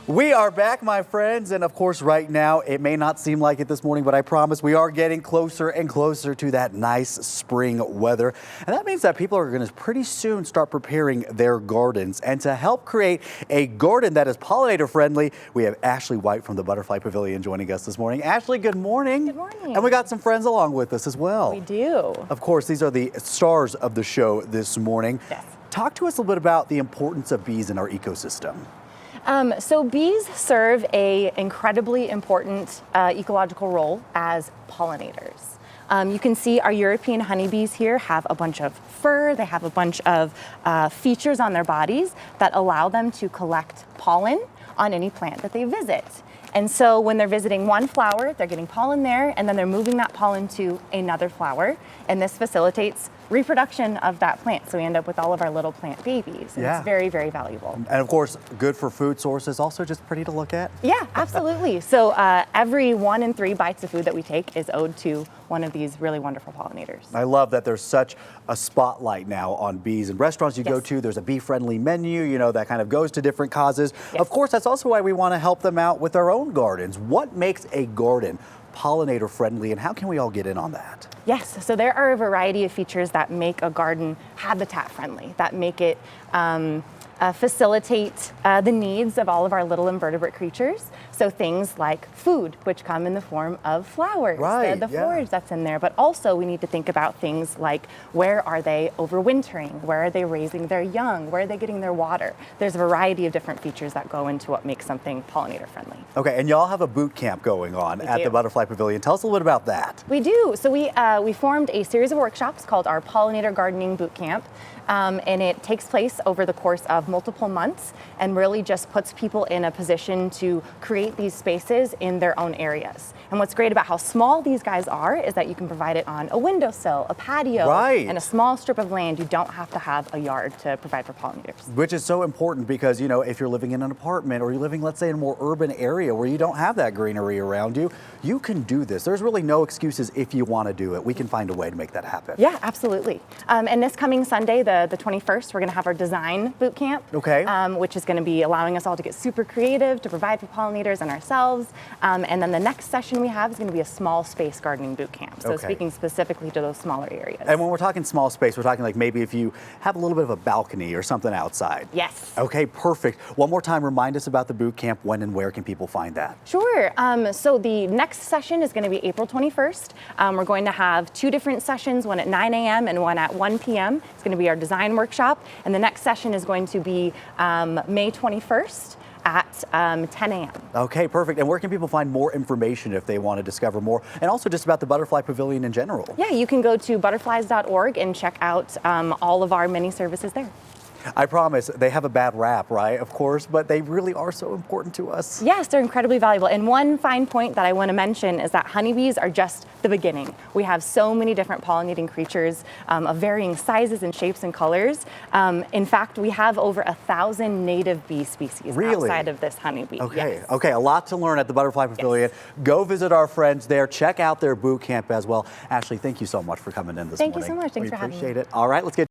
We are back, my friends, and of course right now it may not seem like it this morning, but I promise we are getting closer and closer to that nice spring weather. And that means that people are going to pretty soon start preparing their gardens. And to help create a garden that is pollinator friendly, we have Ashley White from the Butterfly Pavilion joining us this morning. Ashley, good morning. Good morning. And we got some friends along with us as well. We do. Of course, these are the stars of the show this morning. Yes. Talk to us a little bit about the importance of bees in our ecosystem. So bees serve a incredibly important ecological role as pollinators. You can see our European honeybees here have a bunch of fur. They have a bunch of features on their bodies that allow them to collect pollen on any plant that they visit. And so when they're visiting one flower, they're getting pollen there, and then they're moving that pollen to another flower. And this facilitates reproduction of that plant. So we end up with all of our little plant babies. And Yeah. It's very, very valuable. And of course, good for food sources, also just pretty to look at. Yeah, absolutely. So every 1 in 3 bites of food that we take is owed to one of these really wonderful pollinators. I love that there's such a spotlight now on bees. In restaurants you go Yes. to, there's a bee-friendly menu, you know, that kind of goes to different causes. Yes. Of course, that's also why we want to help them out with our own gardens. What makes a garden pollinator friendly, and how can we all get in on that? Yes, so there are a variety of features that make a garden habitat friendly, that make it facilitate the needs of all of our little invertebrate creatures. So things like food, which come in the form of flowers, Right, the yeah. forage that's in there. But also we need to think about things like, where are they overwintering? Where are they raising their young? Where are they getting their water? There's a variety of different features that go into what makes something pollinator friendly. Okay, and y'all have a boot camp going on at the do. Butterfly Pavilion. Tell us a little bit about that. We do. So we formed a series of workshops called our Pollinator Gardening Boot Camp. And it takes place over the course of multiple months and really just puts people in a position to create these spaces in their own areas. And what's great about how small these guys are is that you can provide it on a windowsill, a patio, Right. and a small strip of land. You don't have to have a yard to provide for pollinators. Which is so important because, you know, if you're living in an apartment or you're living, let's say, in a more urban area where you don't have that greenery around you, you can do this. There's really no excuses if you want to do it. We can find a way to make that happen. Yeah, absolutely. And this coming Sunday, the 21st, we're going to have our design boot camp. Okay. Which is going to be allowing us all to get super creative to provide for pollinators and ourselves. And then the next session we have is going to be a small space gardening boot camp. So Okay. speaking specifically to those smaller areas. And when we're talking small space, we're talking like maybe if you have a little bit of a balcony or something outside. Yes. Okay, perfect. One more time, remind us about the boot camp. When and where can people find that? Sure. So the next session is going to be April 21st. We're going to have 2 different sessions, one at 9 a.m. and one at 1 p.m. It's going to be our design workshop. And the next session is going to be May 21st at 10 a.m. Okay, perfect. And where can people find more information if they want to discover more? And also just about the Butterfly Pavilion in general. Yeah, you can go to butterflies.org and check out all of our many services there. I promise, they have a bad rap, right? Of course, but they really are so important to us. Yes, they're incredibly valuable. And one fine point that I want to mention is that honeybees are just the beginning. We have so many different pollinating creatures of varying sizes and shapes and colors. In fact, we have over 1,000 native bee species outside of this honeybee. Okay, Yes. okay, a lot to learn at the Butterfly Pavilion. Yes. Go visit our friends there. Check out their boot camp as well. Ashley, thank you so much for coming in this morning. Thank you so much. Thanks for having me. We appreciate it. All right, let's get